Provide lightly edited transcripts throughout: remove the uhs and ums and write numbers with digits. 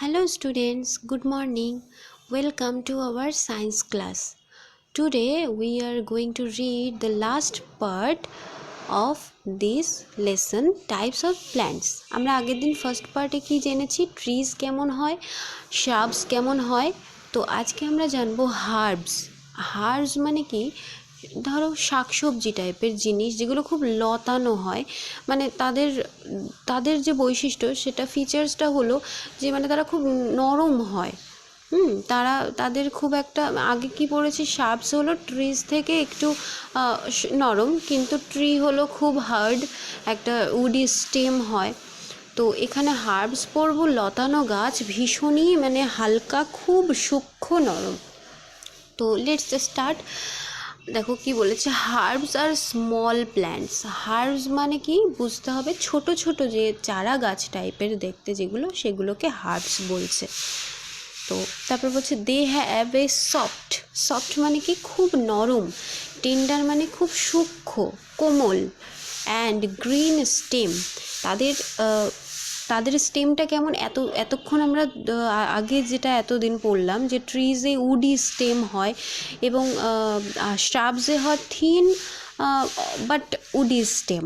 Hello students, good morning. Welcome to our science class. Today we are going to read the last part of this lesson types of plants. আমরা আগের দিন first পার্টে কি জেনেছি trees কেমন হয়, shrubs কেমন হয়। তো আজকে আমরা জানবো হার্বস। হার্বস মানে কি, ধরো শাকসবজি টাইপের জিনিস যেগুলো খুব লতানো হয়, মানে তাদের যে বৈশিষ্ট্য সেটা ফিচার্সটা হলো যে মানে তারা খুব নরম হয়। তাদের খুব একটা আগে কি পড়েছি, শার্পস হলো ট্রিজ থেকে একটু নরম, কিন্তু ট্রি হলো খুব হার্ড, একটা উডি স্টেম হয়। তো এখানে হার্বস পড়বো লতানো গাছ, ভীষণই মানে হালকা, খুব সূক্ষ্ম নরম। তো লেটস স্টার্ট। দেখো কি বলেছে, হার্বস আর স্মল প্ল্যান্টস। হার্বস মানে কি বুঝতে হবে, ছোট ছোট যে চারা গাছ টাইপের দেখতে যেগুলো, সেগুলোকে হার্বস বলছে। তো তারপর বলছে they have a soft. Soft মানে কি খুব নরম, টেন্ডার মানে খুব সূক্ষ্ম কোমল, অ্যান্ড গ্রিন স্টেম। তাদের স্টেমটা কেমন, এতক্ষণ আমরা আগে যেটা এতদিন পড়লাম যে ট্রিজে উডি স্টেম হয় এবং শ্রাবসে হয় থিন বাট উডি স্টেম,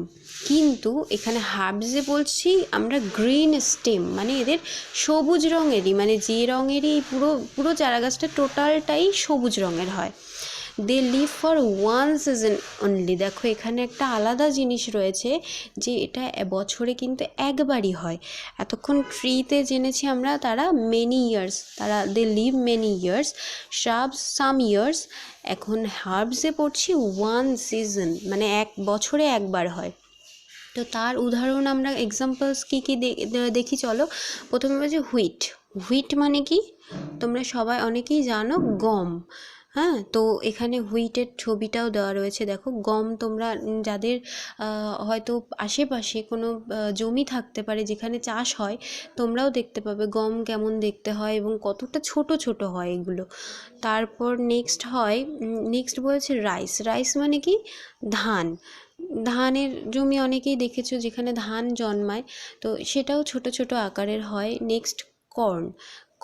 কিন্তু এখানে হার্বসে বলছি আমরা গ্রিন স্টেম, মানে এদের সবুজ রঙেরই, মানে যে রঙেরই পুরো চারা গাছটা টোটালটাই সবুজ রঙের হয়। They live for one season only. দেখো এখানে একটা আলাদা জিনিস রয়েছে যে এটা বছরে কিন্তু একবারই হয়। এতক্ষণ ট্রিতে জেনেছি আমরা তারা many years, they live many years, shrubs some years. এখন হার্বসে পড়ছি ওয়ান সিজন, মানে এক বছরে একবার হয়। তো তার উদাহরণ আমরা এক্সাম্পলস কী কী দেখি চলো। প্রথমে বলছে হুইট। হুইট মানে কি তোমরা সবাই অনেকেই জানো, গম। হ্যাঁ, তো এখানে হুইটের ছবিটাও দেওয়া রয়েছে। দেখো গম, তোমরা যাদের হয়তো আশেপাশে কোনো জমি থাকতে পারে যেখানে চাষ হয়, তোমরাও দেখতে পাবে গম কেমন দেখতে হয় এবং কতটা ছোট ছোট হয় এগুলো। তারপর নেক্সট বলেছে রাইস। রাইস মানে কি ধান। ধানের জমি অনেকেই দেখেছো যেখানে ধান জন্মায়, তো সেটাও ছোট ছোট আকারের হয়। Next corn.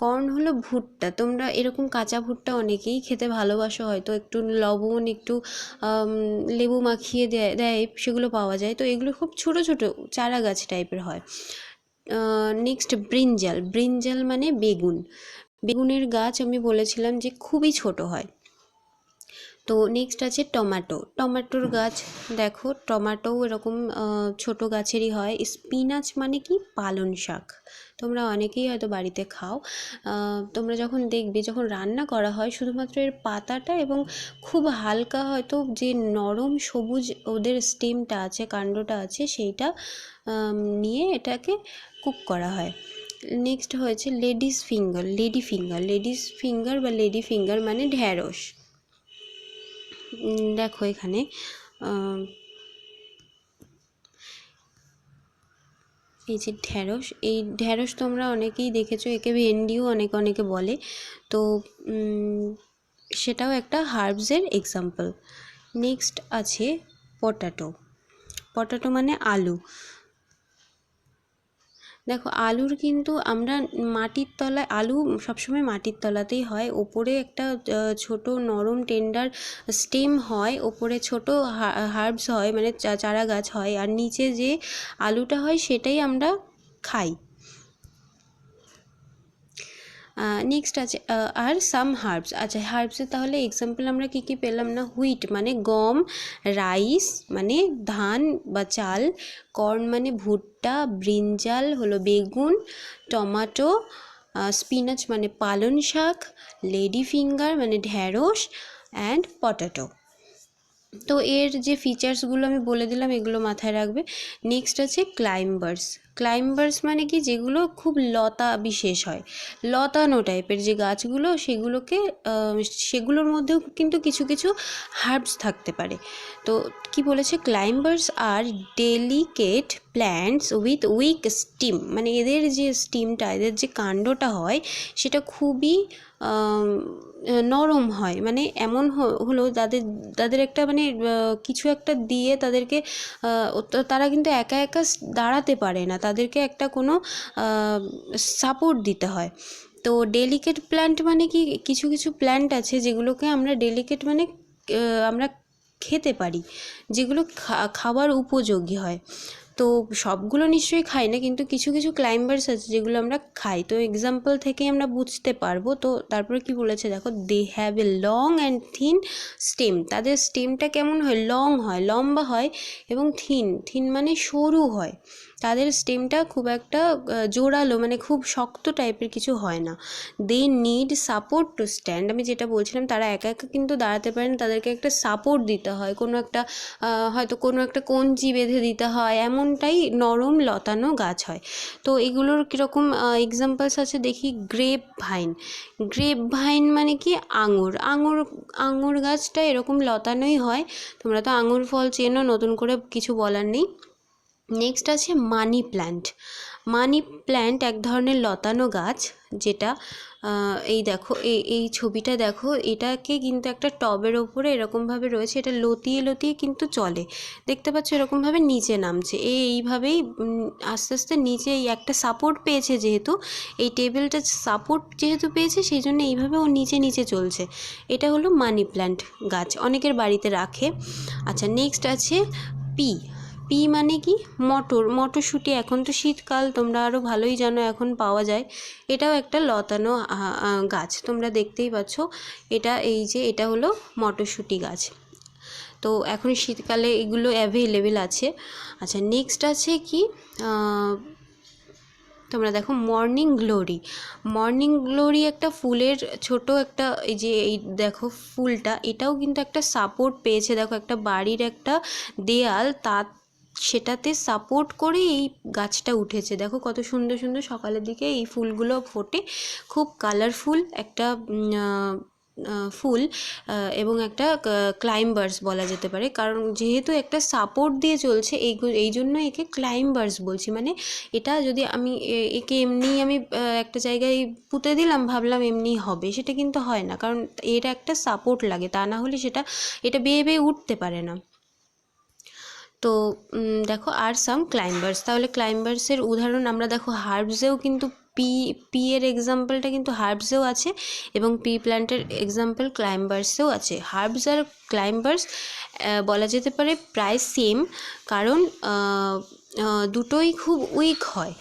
কর্ন হলো ভুট্টা। তোমরা এরকম কাঁচা ভুট্টা অনেকেই খেতে ভালোবাসো, হয়তো একটু লবণ, একটু লেবু মাখিয়ে দেয় সেগুলো পাওয়া যায়। তো এগুলো খুব ছোট ছোট চারা গাছ টাইপের হয়। Next brinjal. ব্রিঞ্জাল মানে বেগুন। বেগুনের গাছ আমি বলেছিলাম যে খুবই ছোট হয়। তো নেক্সট আছে টমেটো। টমেটোর গাছ, দেখো টমেটোও এরকম ছোট গাছেরই হয়। স্পিনাচ মানে কি পালং শাক। তোমরা অনেকেই হয়তো বাড়িতে খাও। তোমরা যখন দেখবে যখন রান্না করা হয়, শুধুমাত্র এর পাতাটা এবং খুব হালকা হয়তো যে নরম সবুজ ওদের স্টেমটা আছে, কাণ্ডটা আছে, সেইটা নিয়ে এটাকে কুক করা হয়। নেক্সট হয়েছে লেডি ফিঙ্গার বা লেডি ফিঙ্গার মানে ঢ্যাঁড়স। দেখো এখানে এই যে ঢ্যাঁড়স, এই ঢ্যাঁড়স তোমরা অনেকেই দেখেছো, একে ভেন্ডিও অনেকে বলে। তো সেটাও একটা হার্বসের এক্সাম্পল। নেক্সট আছে পটাটো। পটাটো মানে আলু। দেখো আলুর কিন্তু আমরা মাটির তলায়, আলু সবসময় মাটির তলাতেই হয়। ওপরে একটা ছোট নরম টেন্ডার স্টেম হয়, ওপরে ছোট হার্বস হয়, মানে চারা গাছ হয়, আর নিচে যে আলুটা হয় সেটাই আমরা খাই। নেক্সট আছে আর সাম হার্বস। আচ্ছা, হার্বসের তাহলে এক্সাম্পল আমরা কী কী পেলাম না, হুইট মানে গম, রাইস মানে ধান বা চাল, কর্ন মানে ভুট্টা, ব্রিঞ্জাল হলো বেগুন, টমেটো, স্পিনাচ মানে পালং শাক, লেডি ফিঙ্গার মানে ঢ্যাঁড়স, অ্যান্ড পটেটো। তো এর যে ফিচার্সগুলো আমি বলে দিলাম, এগুলো মাথায় রাখবে। নেক্সট আছে ক্লাইম্বার্স মানে কি যেগুলো খুব লতা বিশেষ হয়, লতানো টাইপের যে গাছগুলো, সেগুলোর মধ্যেও কিন্তু কিছু কিছু হার্বস থাকতে পারে। তো কি বলেছে, climbers are delicate plants with weak stem, মানে এদের যে স্টিমটা, এদের যে কাণ্ডটা হয় সেটা খুবই নরম হয়, মানে এমন হলো তাদের একটা মানে কিছু একটা দিয়ে তাদেরকে তারা কিন্তু একা একা দাঁড়াতে পারে না, তাদেরকে একটা কোনো সাপোর্ট দিতে হয়। তো ডেলিকেট প্ল্যান্ট মানে কি, কিছু কিছু প্ল্যান্ট আছে যেগুলোকে আমরা ডেলিকেট মানে আমরা খেতে পারি, যেগুলো খাবার উপযোগী হয়। তো সবগুলো নিশ্চয়ই খাই না, কিন্তু কিছু কিছু ক্লাইম্বার্স আছে যেগুলো আমরা খাই। তো এক্সাম্পল থেকেই আমরা বুঝতে পারবো। তো তারপরে কি বলেছে দেখো, they have a long and thin stem. তাদের স্টেমটা কেমন হয়, লং হয়, লম্বা হয়, এবং থিন মানে সরু হয়। তাদের স্টেমটা খুব একটা জোরালো মানে খুব শক্ত টাইপের কিছু হয় না। They need support to stand. আমি যেটা বলছিলাম, তারা একা একা কিন্তু দাঁড়াতে পারে না, তাদেরকে একটা সাপোর্ট দিতে হয়, কোনো একটা হয়তো কোনো একটা কঞ্চি বেঁধে দিতে হয়, এমনটাই নরম লতানো গাছ হয়। তো এগুলোর কীরকম এক্সাম্পলস আছে দেখি। Grape vine. গ্রেপ ভাইন মানে কি, আঙুর গাছটা এরকম লতানোই হয়। তোমরা তো আঙুর ফল চেনো, নতুন করে কিছু বলার নেই। নেক্সট আছে মানি প্ল্যান্ট। মানি প্ল্যান্ট এক ধরনের লতানো গাছ, যেটা এই দেখো, এই ছবিটা দেখো, এটাকে কিন্তু একটা টবের ওপরে এরকমভাবে রয়েছে, এটা লতিয়ে লতিয়ে কিন্তু চলে, দেখতে পাচ্ছ এরকমভাবে নিচে নামছে, এইভাবেই আস্তে আস্তে নিচে এই একটা সাপোর্ট পেয়েছে, যেহেতু এই টেবিলটা সাপোর্ট যেহেতু পেয়েছে, সেই জন্য এইভাবে ও নিচে নিচে চলছে। এটা হলো মানি প্ল্যান্ট গাছ, অনেকের বাড়িতে রাখে। আচ্ছা, নেক্সট আছে পি। পি মানে কি, মটরশুঁটি। এখন তো শীতকাল, তোমরা আরও ভালোই জানো, এখন পাওয়া যায়। এটাও একটা লতানো গাছ, তোমরা দেখতেই পাচ্ছ। এটা হলো মটরশুঁটি গাছ। তো এখন শীতকালে এগুলো অ্যাভেলেবেল আছে। আচ্ছা, নেক্সট আছে কি, তোমরা দেখো মর্নিং গ্লোরি। মর্নিং গ্লোরি একটা ফুলের ছোট একটা, এই দেখো ফুলটা, এটাও কিন্তু একটা সাপোর্ট পেয়েছে। দেখো একটা বাড়ির একটা দেয়াল, সেটাতে সাপোর্ট করে এই গাছটা উঠেছে। দেখো কত সুন্দর সুন্দর সকালের দিকে এই ফুলগুলো ফোটে, খুব কালারফুল একটা ফুল, এবং একটা ক্লাইম্বার্স বলা যেতে পারে, কারণ যেহেতু একটা সাপোর্ট দিয়ে চলছে, এই জন্য একে ক্লাইম্বার্স বলছি। মানে এটা যদি আমি একে এমনি আমি একটা জায়গায় পুঁতে দিলাম, ভাবলাম এমনি হবে, সেটা কিন্তু হয় না, কারণ এর একটা সাপোর্ট লাগে, তা না হলে এটা বেয়ে বেয়ে উঠতে পারে না। তো দেখো আর সাম ক্লাইম্বার্স। তাহলে ক্লাইম্বার্সের উদাহরণ আমরা দেখো হার্বসেও কিন্তু পি এর এক্সাম্পলটা কিন্তু হার্বসেও আছে, এবং পি প্ল্যান্টের এক্সাম্পল ক্লাইম্বার্সেও আছে। হার্বস আর ক্লাইম্বার্স বলা যেতে পারে প্রায় সেম, কারণ দুটোই খুব উইক হয়,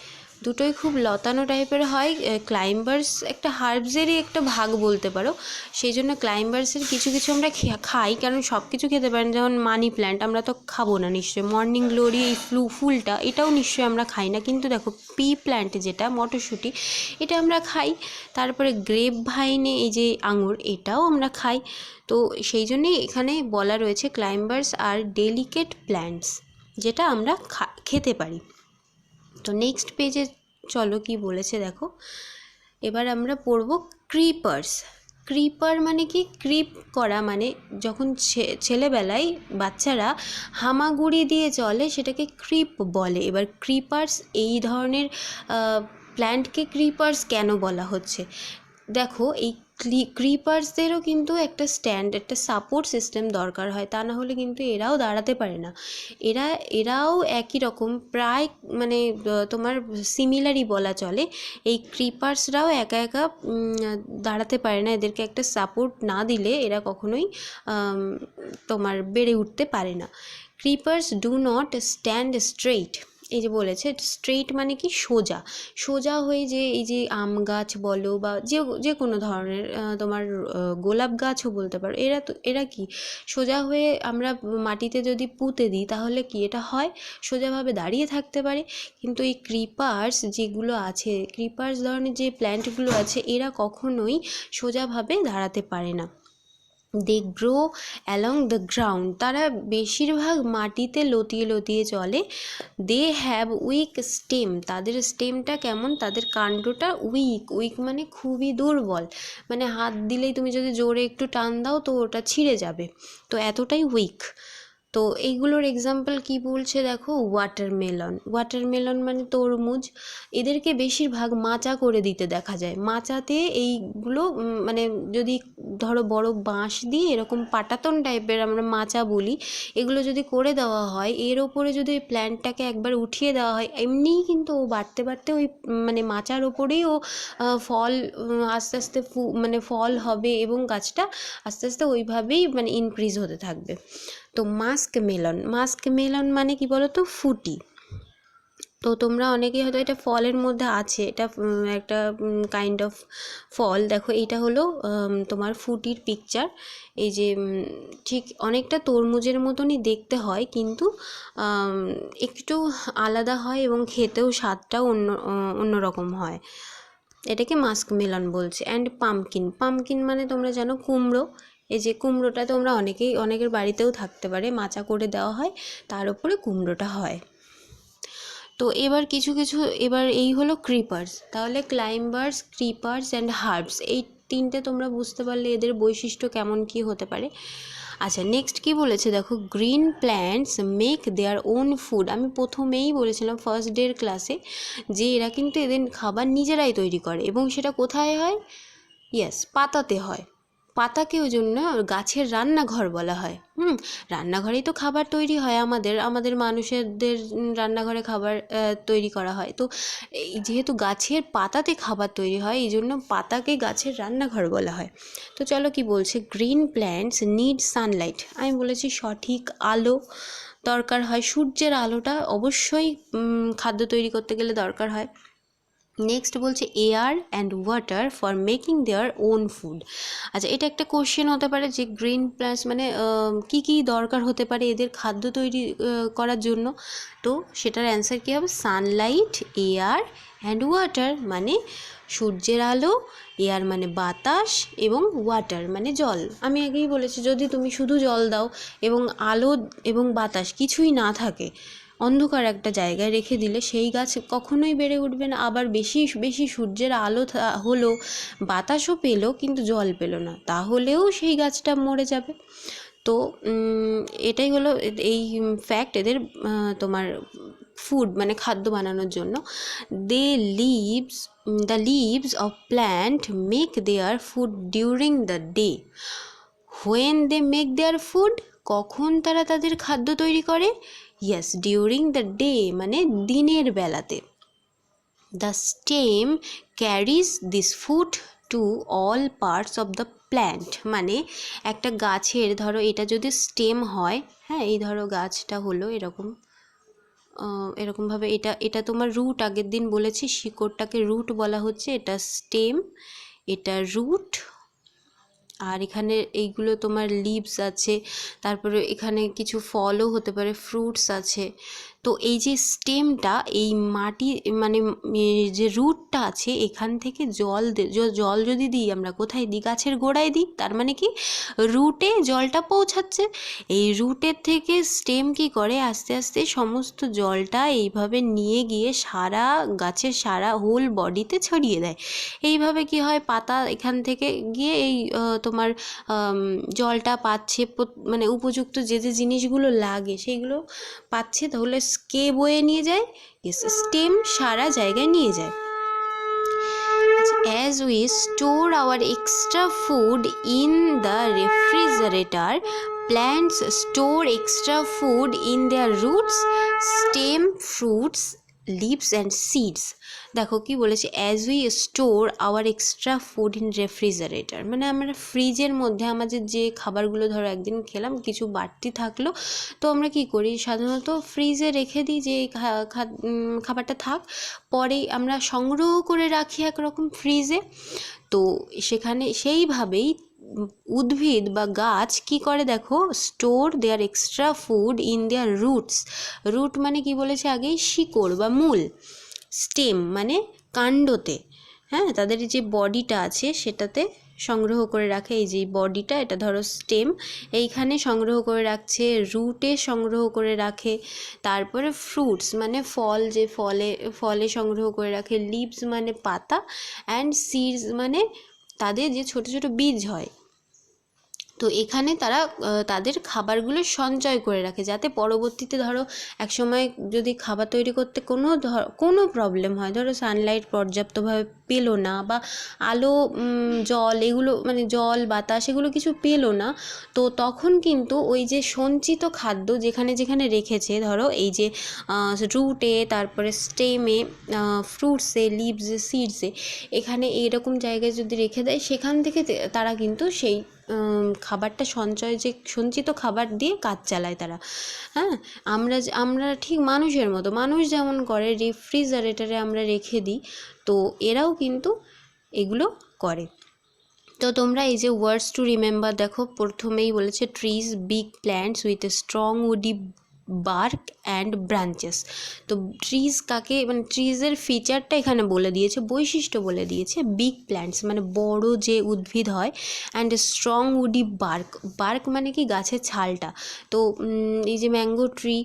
দুটোই খুব লতানো টাইপের হয়। ক্লাইম্বার্স একটা হার্বসেরই একটা ভাগ বলতে পারো, সেই জন্য ক্লাইম্বার্সের কিছু কিছু আমরা খাই, কারণ সব কিছু খেতে পারেন। যেমন মানি প্ল্যান্ট আমরা তো খাবো না নিশ্চয়ই, মর্নিং গ্লোরি এই ফুলটা এটাও নিশ্চয়ই আমরা খাই না, কিন্তু দেখো পি প্ল্যান্ট যেটা মটরশুঁটি, এটা আমরা খাই। তারপরে গ্রেপ ভাইনে এই যে আঙুর, এটাও আমরা খাই। তো সেই জন্যেই এখানে বলা রয়েছে ক্লাইম্বার্স আর ডেলিকেট প্ল্যান্টস, যেটা আমরা খেতে পারি। তো নেক্সট পেজে চলো কি বলেছে দেখো। এবার আমরা পড়ব ক্রিপার্স। ক্রিপার মানে কি, ক্রিপ করা মানে যখন ছেলেবেলায় বাচ্চারা হামাগুড়ি দিয়ে চলে, সেটাকে ক্রিপ বলে। এবার ক্রিপার্স, এই ধরনের প্ল্যান্টকে ক্রিপার্স কেন বলা হচ্ছে, দেখো এই ক্রিপার্সদেরও কিন্তু একটা স্ট্যান্ড, একটা সাপোর্ট সিস্টেম দরকার হয়, তা না হলে কিন্তু এরাও দাঁড়াতে পারে না। এরাও একই রকম, প্রায় মানে তোমার সিমিলারই বলা চলে। এই ক্রিপার্সরাও একা একা দাঁড়াতে পারে না, এদেরকে একটা সাপোর্ট না দিলে এরা কখনোই তোমার বেড়ে উঠতে পারে না। ক্রিপার্স ডু নট স্ট্যান্ড স্ট্রেইট। এই যে বলেছে স্ট্রেইট মানে কি, সোজা হয়ে, যে এই যে আম গাছ বলো বা যে কোনো ধরনের তোমার গোলাপ গাছও বলতে পারো, এরা কি সোজা হয়ে আমরা মাটিতে যদি পুঁতে দিই, তাহলে কি এটা হয়, সোজাভাবে দাঁড়িয়ে থাকতে পারে। কিন্তু এই ক্রিপার্স যেগুলো আছে, ক্রিপার্স ধরনের যে প্ল্যান্টগুলো আছে, এরা কখনোই সোজাভাবে দাঁড়াতে পারে না। They grow along the ground. তারা বেশিরভাগ মাটিতে লতিয়ে লতিয়ে চলে। They have weak stem. তাদের স্টেমটা কেমন, তাদের কাণ্ডটা উইক মানে খুবই দুর্বল, মানে হাত দিলেই তুমি যদি জোরে একটু টান দাও তো ওটা ছিঁড়ে যাবে, তো এতটাই উইক। তো এইগুলোর এক্সাম্পল কি বলছে দেখো, ওয়াটারমেলন। ওয়াটারমেলন মানে তরমুজ। এদেরকে বেশিরভাগ মাচা করে দিতে দেখা যায়। মাচাতে এইগুলো মানে যদি ধরো বড় বাঁশ দিয়ে এরকম পাটাতন টাইপের আমরা মাচা বলি, এগুলো যদি করে দেওয়া হয়, এর ওপরে যদি ওই প্ল্যান্টটাকে একবার উঠিয়ে দেওয়া হয়, এমনিই কিন্তু ও বাড়তে বাড়তে ওই মানে মাচার ওপরেই ও ফল আস্তে আস্তে মানে ফল হবে এবং গাছটা আস্তে আস্তে ওইভাবেই মানে ইনক্রিজ হতে থাকবে। তো মাস্ক মেলন, মাস্ক মেলন মানে কি বলো তো, ফুটি। তো তোমরা অনেকেই হয়তো এটা ফলের মধ্যে আছে, এটা একটা কাইন্ড অফ ফল। দেখো এইটা হলো তোমার ফুটির পিকচার। এই যে ঠিক অনেকটা তরমুজের মতনই দেখতে হয়, কিন্তু একটু আলাদা হয় এবং খেতেও স্বাদটাও অন্যরকম হয়। এটাকে মাস্ক মেলন বলছে। অ্যান্ড পামকিন, পামকিন মানে তোমরা জানো কুমড়ো। এই যে কুমড়োটা তোমরা অনেকের বাড়িতেও থাকতে পারে, মাচা করে দেওয়া হয়, তার উপরে কুমড়োটা হয়। তো এবার এবার এই হলো ক্রিপার্স। তাহলে ক্লাইম্বার্স, ক্রিপার্স অ্যান্ড হার্বস, এই তিনটে তোমরা বুঝতে পারলে এদের বৈশিষ্ট্য কেমন কি হতে পারে। আচ্ছা, নেক্সট কি বলেছে দেখো, green plants make their own food. আমি প্রথমেই বলেছিলাম ফার্স্ট ডের ক্লাসে যে এরা কিন্তু এদের খাবার নিজেরাই তৈরি করে, এবং সেটা কোথায় হয়? ইয়েস, পাতাতে হয়। পাতাকে ওই জন্য গাছের রান্নাঘর বলা হয়। রান্নাঘরেই তো খাবার তৈরি হয়, আমাদের মানুষদের রান্নাঘরে খাবার তৈরি করা হয়। তো এই যেহেতু গাছের পাতাতে খাবার তৈরি হয়, এই জন্য পাতাকে গাছের রান্নাঘর বলা হয়। তো চলো কি বলছে, গ্রিন প্ল্যান্টস নিড সানলাইট। আমি বলেছি সঠিক আলো দরকার হয়, সূর্যের আলোটা অবশ্যই খাদ্য তৈরি করতে গেলে দরকার হয়। নেক্সট বলছে air and water for making their own food. আচ্ছা, এটা একটা কোশ্চেন হতে পারে যে গ্রিন প্লান্টস মানে কি কি দরকার হতে পারে এদের খাদ্য তৈরি করার জন্য। তো সেটার অ্যান্সার কী হবে? সানলাইট, এয়ার অ্যান্ড ওয়াটার মানে সূর্যের আলো, এয়ার মানে বাতাস, এবং ওয়াটার মানে জল। আমি আগেই বলেছি যদি তুমি শুধু জল দাও এবং আলো এবং বাতাস কিছুই না থাকে, অন্ধকার একটা জায়গায় রেখে দিলে সেই গাছ কখনোই বেড়ে উঠবে না। আবার বেশি বেশি সূর্যের আলো হলো, বাতাসও পেলো, কিন্তু জল পেলো না, তাহলেও সেই গাছটা মরে যাবে। তো এটাই হলো এই ফ্যাক্ট এদের তোমার ফুড মানে খাদ্য বানানোর জন্য। The leaves of plant make their food during the day. When they make their food, কখন তারা তাদের খাদ্য তৈরি করে? ইয়েস, ডিউরিং দ্য ডে মানে দিনের বেলাতে। The stem carries this food to all parts of the plant, মানে একটা গাছের ধরো এটা যদি স্টেম হয়, হ্যাঁ এই ধরো গাছটা হলো এরকমভাবে, এটা তোমার রুট, আগের দিন বলেছি শিকড়টাকে রুট বলা হচ্ছে, এটা স্টেম, এটা রুট, আর এখানে এইগুলো তোমার লিভস আছে, তারপরে এখানে কিছু ফলও হতে পারে, ফ্রুটস আছে। তো এই যে স্টেমটা, এই মাটি মানে যে রুটটা আছে, এখান থেকে জল যদি দিই আমরা, কোথায় দিই? গাছের গোড়ায় দিই। তার মানে কি রুটে জলটা পৌঁছাচ্ছে। এই রুটের থেকে স্টেম কি করে, আস্তে আস্তে সমস্ত জলটা এইভাবে নিয়ে গিয়ে সারা গাছের সারা হোল বডিতে ছড়িয়ে দেয়। এইভাবে কি হয়, পাতা এখান থেকে গিয়ে এই তোমার জলটা পাচ্ছে, মানে উপযুক্ত যে যে জিনিসগুলো লাগে সেইগুলো পাচ্ছে, তাহলে কে বয়ে নিয়ে যায়? স্টেম সারা জায়গায় নিয়ে যায়। As we store our extra food in the refrigerator, plants store extra food in their roots, stem, fruits, leaves and seeds. দেখো কি বলেছে, as we store our extra food in refrigerator, মানে আমরা ফ্রিজের মধ্যে আমাদের যে খাবারগুলো ধরো একদিন খেলাম, কিছু বাড়তি থাকলো, তো আমরা কি করি সাধারণত ফ্রিজে রেখে দিই যে খাবারটা থাক, পরেই আমরা সংগ্রহ করে রাখি একরকম ফ্রিজে। তো সেখানে সেইভাবেই উদ্ভিদ বা গাছ কি করে দেখো, store their extra food in their roots. Root মানে কি বলেছে আগেই, শিকড় বা মূল। স্টেম মানে কাণ্ডতে, হ্যাঁ তাদের যে বডিটা আছে সেটাতে সংগ্রহ করে রাখে। এই যে বডিটা, এটা ধরো স্টেম, এইখানে সংগ্রহ করে রাখছে, রুটে সংগ্রহ করে রাখে। তারপরে ফ্রুটস মানে ফল, যে ফলে সংগ্রহ করে রাখে। লিভস মানে পাতা, অ্যান্ড সিডস মানে তাদের যে ছোট ছোট বীজ হয়, তো এখানে তারা তাদের খাবারগুলো সঞ্চয় করে রাখে, যাতে পরবর্তীতে ধরো একসময় যদি খাবার তৈরি করতে কোনো প্রবলেম হয়, ধরো সানলাইট পর্যাপ্তভাবে পেলো না, বা আলো জল এগুলো মানে জল বাতাস এগুলো কিছু পেলো না, তো তখন কিন্তু ওই যে সঞ্চিত খাদ্য যেখানে যেখানে রেখেছে, ধরো এই যে রুটে, তারপরে স্টেমে, ফ্রুটসে, লিভসে, সিডসে, এখানে এইরকম জায়গায় যদি রেখে দেয়, সেখান থেকে তারা কিন্তু সেই খাবারটা যে সঞ্চিত খাবার দিয়ে কাজ চালায় তারা। হ্যাঁ, আমরা ঠিক মানুষের মতো, মানুষ যেমন করে রেফ্রিজারেটরে আমরা রেখে দিই, তো এরাও কিন্তু এগুলো করে। তো তোমরা এই যে ওয়ার্ডস টু রিমেম্বার দেখো, প্রথমেই বলেছে trees big plants with a strong woody bark and branches. তো ট্রিজ কাকে, মানে ট্রিজের ফিচারটা এখানে বলে দিয়েছে, বৈশিষ্ট্য বলে দিয়েছে। বিগ প্ল্যান্টস মানে বড় যে উদ্ভিদ হয়, অ্যান্ড স্ট্রং উডি বার্ক মানে কি গাছের ছালটা। তো এই যে ম্যাঙ্গো ট্রি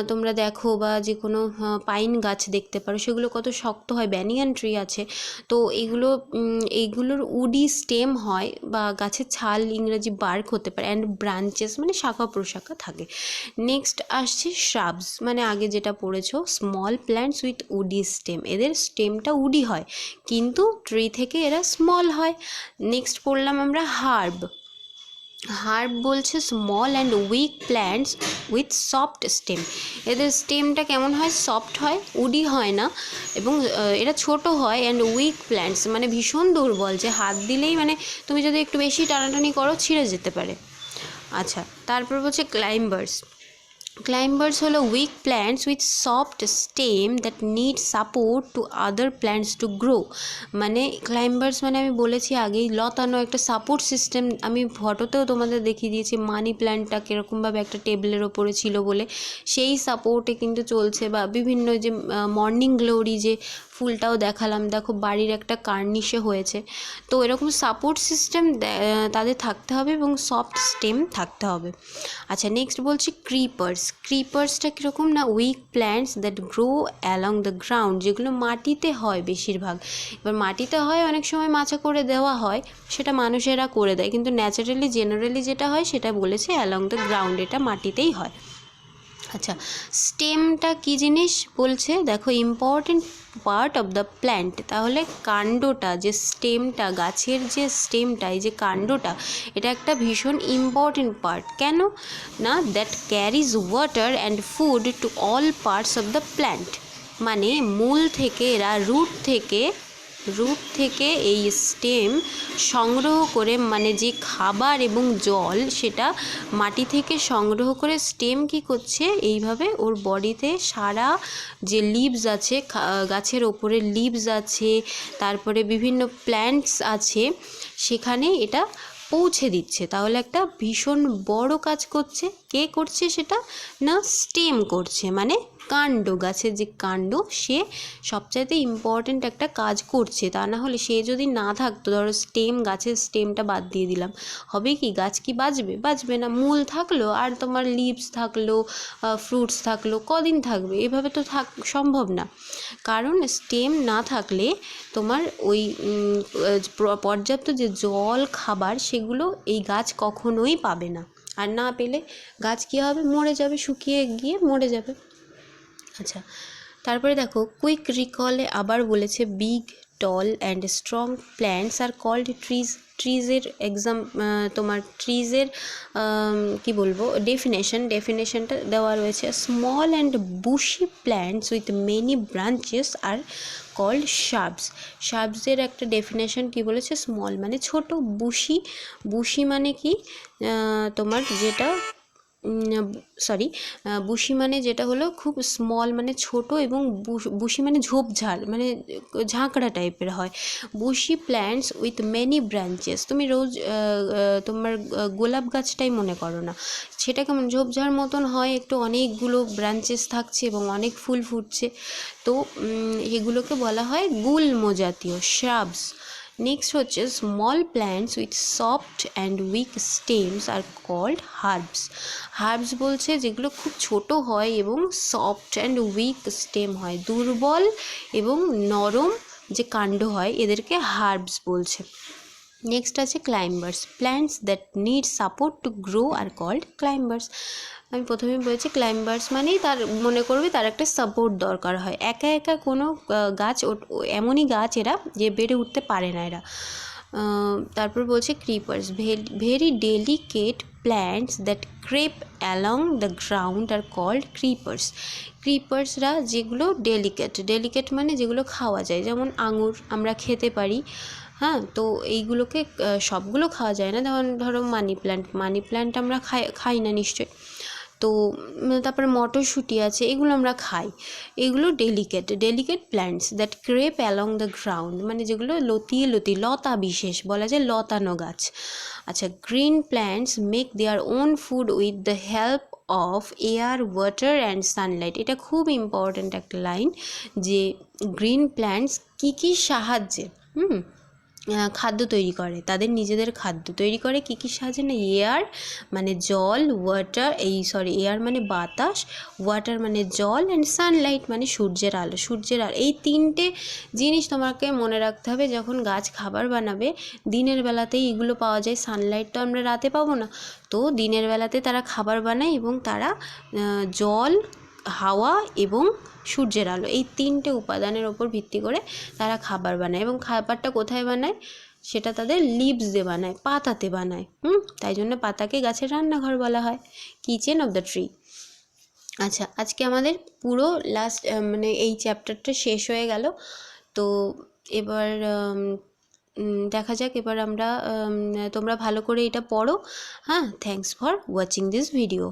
তোমরা দেখো, বা যে কোনো পাইন গাছ দেখতে পারো, সেগুলো কত শক্ত হয়, ব্যানিয়ান ট্রি আছে, তো এইগুলোর উডি স্টেম হয়, বা গাছের ছাল ইংরেজি বার্ক হতে পারে, অ্যান্ড ব্রাঞ্চেস মানে শাখা প্রশাখা থাকে। নেক্সট আসছে শ্রাবস, মানে আগে যেটা পড়েছো, small plants with woody stem, এদের স্টেমটা উডি হয়, কিন্তু ট্রি থেকে এরা স্মল হয়। নেক্সট পড়লাম আমরা হার্ব বলছে small and weak plants with soft stem, এদের স্টেমটা কেমন হয়, সফট হয়, উডি হয় না, এবং এরা ছোট হয়, অ্যান্ড উইক প্ল্যান্টস মানে ভীষণ দুর্বল, যে হাত দিলেই মানে তুমি যদি একটু বেশি টানাটানি করো ছিঁড়ে যেতে পারে। আচ্ছা, তারপর বলছে ক্লাইম্বার্স হলো weak plants with soft stem that need support to other plants to grow. মানে ক্লাইম্বার্স মানে আমি বলেছি আগেই, লতানো একটা সাপোর্ট সিস্টেম, আমি ফটোতেও তোমাদের দেখিয়ে দিয়েছি মানি প্ল্যান্টটা কীরকমভাবে একটা টেবিলের ওপরে ছিল বলে, সেই সাপোর্টে কিন্তু চলছে। বা বিভিন্ন যে মর্নিং গ্লোরি যে ফুলটাও দেখালাম, দেখো বাড়ির একটা কার্নিশে হয়েছে, তো এরকম সাপোর্ট সিস্টেম তাদের থাকতে হবে, এবং সফট স্টেম থাকতে হবে। আচ্ছা, নেক্সট বলছি ক্রিপার্সটা কীরকম না, weak plants that grow along the ground, যেগুলো মাটিতে হয় বেশিরভাগ। এবার মাটিতে হয়, অনেক সময় মাচা করে দেওয়া হয়, সেটা মানুষেরা করে দেয়, কিন্তু জেনারেলি যেটা হয় সেটা বলেছে অ্যালং দ্য গ্রাউন্ড, এটা মাটিতেই হয়। আচ্ছা, স্টেমটা কী জিনিস বলছে দেখো, important part of the plant, তাহলে কাণ্ডটা, যে স্টেমটা, গাছের যে স্টেমটা, এই যে কাণ্ডটা, এটা একটা ভীষণ ইম্পর্টেন্ট পার্ট। কেন না, that caries water and food to all parts of the plant, মানে মূল থেকে এরা রুট থেকে এই স্টেম সংগ্রহ করে, মানে যে খাবার এবং জল সেটা মাটি থেকে সংগ্রহ করে স্টেম কি করছে, এইভাবে ওর বডিতে সারা যে লিভস আছে, গাছের ওপরে লিভস আছে, তারপরে বিভিন্ন প্ল্যান্টস আছে, সেখানে এটা পৌঁছে দিচ্ছে। তাহলে একটা ভীষণ বড় কাজ করছে, কে করছে সেটা না, স্টেম করছে, মানে কাণ্ড, গাছের যে কাণ্ড, সে সবচাইতে ইম্পর্টেন্ট একটা কাজ করছে। তা না হলে সে যদি না থাকতো, ধরো গাছের স্টেমটা বাদ দিয়ে দিলাম, হবে কি, গাছ কি বাঁচবে না, মূল থাকলো আর তোমার লিভস থাকলো, ফ্রুটস থাকলো, কদিন থাকবে, এভাবে তো সম্ভব না। কারণ স্টেম না থাকলে তোমার ওই পর্যাপ্ত যে জল, খাবার, সেগুলো এই গাছ কখনোই পাবে না, আর না পেলে গাছ কী হবে, মরে যাবে, শুকিয়ে গিয়ে মরে যাবে। আচ্ছা, তারপরে দেখো কুইক রিকলে আবার বলেছে big tall and strong plants are called ট্রিজের তোমার ট্রিজের কি বলবো, ডেফিনেশনটা দেওয়া রয়েছে। Small and bushy plants with many branches are called শার্বসের একটা ডেফিনেশন কি বলেছে, স্মল মানে ছোট, বুশি মানে কি তোমার যেটা বুশি মানে যেটা হলো খুব স্মল মানে ছোট, এবং বুশি মানে ঝোপঝাড় মানে ঝাঁকড়া টাইপের হয়। Bushy plants with many branches, তুমি রোজ তোমার গোলাপ গাছটাই মনে করো না, সেটা কেমন ঝোপঝাড় মতন হয়, একটু অনেকগুলো ব্রাঞ্চেস থাকছে এবং অনেক ফুল ফুটছে, তো এগুলোকে বলা হয় গুল্ম জাতীয় শ্রাবস। নেক্সট হচ্ছে small plants with soft and weak stems are called herbs বলছে যেগুলো খুব ছোট হয় এবং সফট অ্যান্ড উইক স্টেম হয়, দুর্বল এবং নরম যে কাণ্ড হয়, এদেরকে হার্বস বলছে। নেক্সট আছে climbers, plants that need support to grow are called climbers. আমি প্রথমে বলেছি ক্লাইম্বার্স মানেই তার মনে করবে তার একটা সাপোর্ট দরকার হয়, একা একা কোনো গাছ এমনই গাছ এরা যে বেড়ে উঠতে পারে না এরা। তারপর বলছে creepers, very delicate plants that creep along the ground are called creepers. ক্রিপার্সরা যেগুলো ডেলিকেট মানে যেগুলো খাওয়া যায়, যেমন আঙুর আমরা খেতে পারি, হ্যাঁ, তো এইগুলোকে সবগুলো খাওয়া যায় না, যেমন ধরো মানি প্ল্যান্ট আমরা খাই না নিশ্চয়ই, তো তারপরে মটরশুঁটি আছে, এগুলো আমরা খাই, এগুলো delicate plants that creep along the ground, মানে যেগুলো লতা বিশেষ বলা যায়, লতানো গাছ। আচ্ছা, green plants make their own food with the help of air, water and Sunlight. এটা খুব ইম্পর্ট্যান্ট একটা লাইন, যে গ্রিন প্ল্যান্টস কী সাহায্যে খাদ্য তৈরি করে, তাদের নিজেদের খাদ্য তৈরি করে কী সাহায্যে না, এয়ার মানে জল, ওয়াটার এয়ার মানে বাতাস, ওয়াটার মানে জল, অ্যান্ড সানলাইট মানে সূর্যের আলো। এই তিনটে জিনিস তোমাকে মনে রাখতে হবে যখন গাছ খাবার বানাবে। দিনের বেলাতেই এগুলো পাওয়া যায়, সানলাইট তো আমরা রাতে পাবো না, তো দিনের বেলাতে তারা খাবার বানায় এবং তারা জল, হাওয়া এবং সূর্যের আলো, এই তিনটে উপাদানের ওপর ভিত্তি করে তারা খাবার বানায়, এবং খাবারটা কোথায় বানায়, সেটা তাদের লিভস দিয়ে বানায়, পাতাতে বানায়। তাই জন্য পাতাকে গাছের রান্নাঘর বলা হয়, কিচেন অফ দ্য ট্রি। আচ্ছা, আজকে আমাদের পুরো লাস্ট মানে এই চ্যাপ্টারটা শেষ হয়ে গেল। তো এবার দেখা যাক, এবার আমরা তোমরা ভালো করে এটা পড়ো। হ্যাঁ, thanks for watching this video.